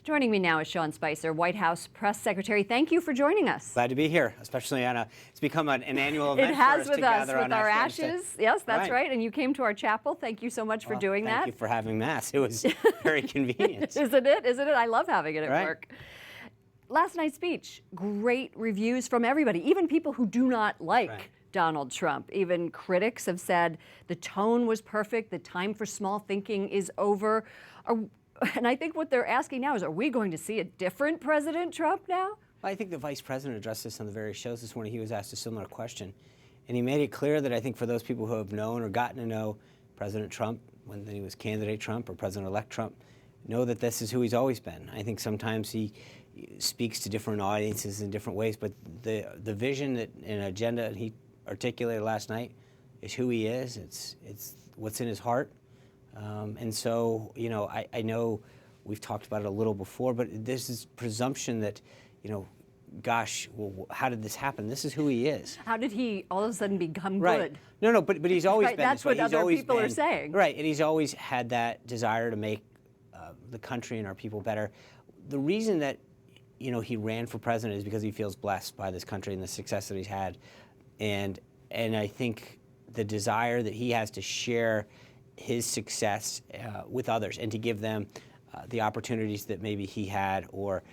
Joining me now is Sean Spicer, White House Press Secretary. Thank you for joining us. Glad to be here, especially on it's become an annual event it has for us with to us, gather with on our Ash ashes. Yes, that's right. And you came to our chapel. Thank you so much for doing that. Thank you for having Mass. It was very convenient. Isn't it? Isn't it? I love having it at Right. work. Last night's speech, great reviews from everybody, even people who do not like Donald Trump. Even critics have said the tone was perfect, the time for small thinking is over. And I think what they're asking now is, are we going to see a different President Trump now? Well, I think the Vice President addressed this on the various shows this morning. He was asked a similar question. And he made it clear that I think for those people who have known or gotten to know President Trump when he was candidate Trump or President-elect Trump, know that this is who he's always been. I think sometimes he speaks to different audiences in different ways, but the vision and agenda he articulated last night is who he is. It's what's in his heart. And so, you know, I know we've talked about it a little before, but there's this presumption that, you know, gosh, well, how did this happen? This is who he is. How did he all of a sudden become right. good? No, but he's always right, been that's this way. what He's other always people been, are saying. Right, and he's always had that desire to make the country and our people better. The reason that, you know, he ran for president is because he feels blessed by this country and the success that he's had. And I think the desire that he has to share his success with others and to give them the opportunities that maybe he had, or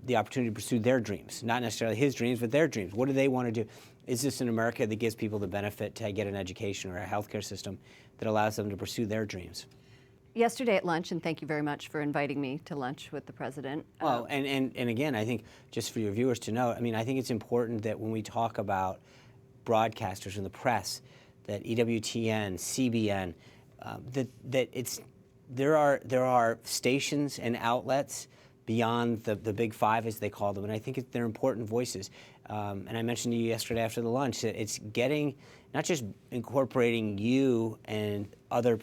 the opportunity to pursue their dreams, not necessarily his dreams, but their dreams. What do they want to do? Is this an America that gives people the benefit to get an education or a healthcare system that allows them to pursue their dreams? Yesterday at lunch, and thank you very much for inviting me to lunch with the president. Well, and again, I think just for your viewers to know, I mean, I think it's important that when we talk about broadcasters and the press, that EWTN, CBN, there are stations and outlets beyond the big five, as they call them, and I think they're important voices. And I mentioned to you yesterday after the lunch that it's getting, not just incorporating you and other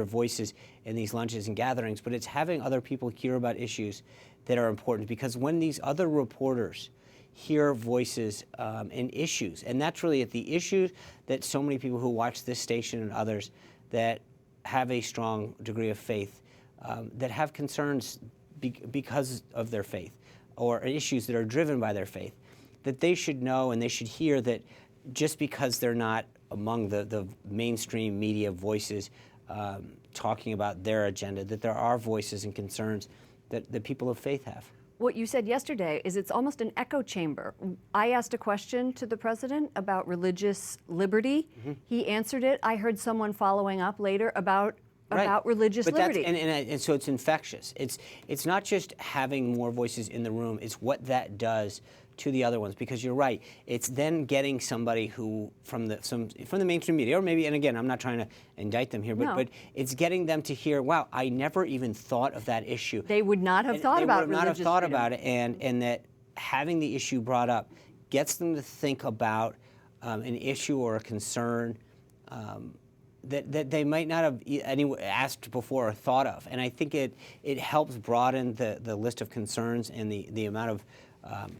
voices in these lunches and gatherings, but it's having other people hear about issues that are important, because when these other reporters hear voices and issues, and that's really at the issues that so many people who watch this station and others that have a strong degree of faith, that have concerns because of their faith, or issues that are driven by their faith, that they should know and they should hear that just because they're not among the mainstream media voices talking about their agenda, that there are voices and concerns that people of faith have. What you said yesterday is it's almost an echo chamber. I asked a question to the president about religious liberty. Mm-hmm. He answered it. I heard someone following up later about religious liberty. And so it's infectious. It's not just having more voices in the room, it's what that does to the other ones, because you're right. It's then getting somebody who from the mainstream media, or maybe, and again, I'm not trying to indict them here, but it's getting them to hear, wow, I never even thought of that issue. They would not have thought about religious freedom. They would not have thought about it, and that having the issue brought up gets them to think about an issue or a concern that they might not have asked before or thought of. And I think it helps broaden the list of concerns and the amount of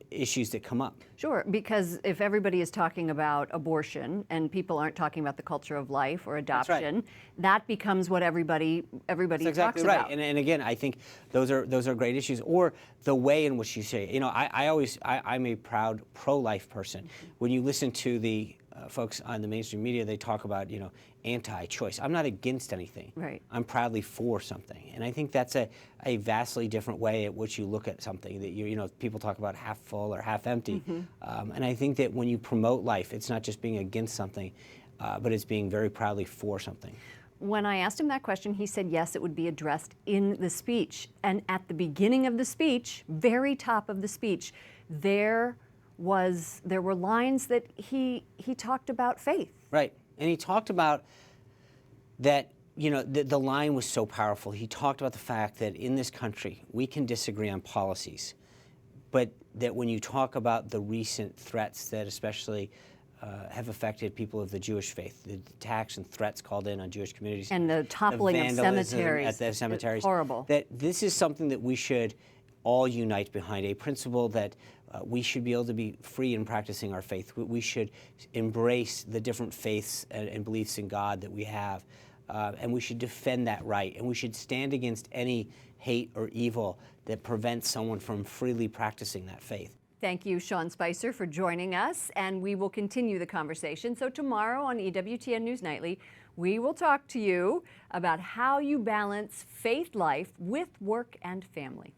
issues that come up. Sure, because if everybody is talking about abortion and people aren't talking about the culture of life or adoption, that becomes what everybody That's exactly talks right. about. And again, I think those are great issues. Or the way in which you say, you know, I'm a proud pro-life person. When you listen to the folks on the mainstream media, they talk about, you know, anti-choice. I'm not against anything. Right. I'm proudly for something. And I think that's a vastly different way at which you look at something, that you know, people talk about half full or half empty. Mm-hmm. And I think that when you promote life, it's not just being against something, but it's being very proudly for something. When I asked him that question, he said yes, it would be addressed in the speech. And at the beginning of the speech, very top of the speech, there were lines that he talked about faith. Right. And he talked about that, you know, the line was so powerful. He talked about the fact that in this country, we can disagree on policies, but that when you talk about the recent threats that especially have affected people of the Jewish faith, the attacks and threats called in on Jewish communities, and the toppling of cemeteries, at the cemeteries, horrible. That this is something that we should all unite behind, a principle that we should be able to be free in practicing our faith. We should embrace the different faiths and beliefs in God that we have. and we should defend that right, and we should stand against any hate or evil that prevents someone from freely practicing that faith. Thank you, Sean Spicer, for joining us, and we will continue the conversation. So tomorrow on EWTN News Nightly, we will talk to you about how you balance faith life with work and family.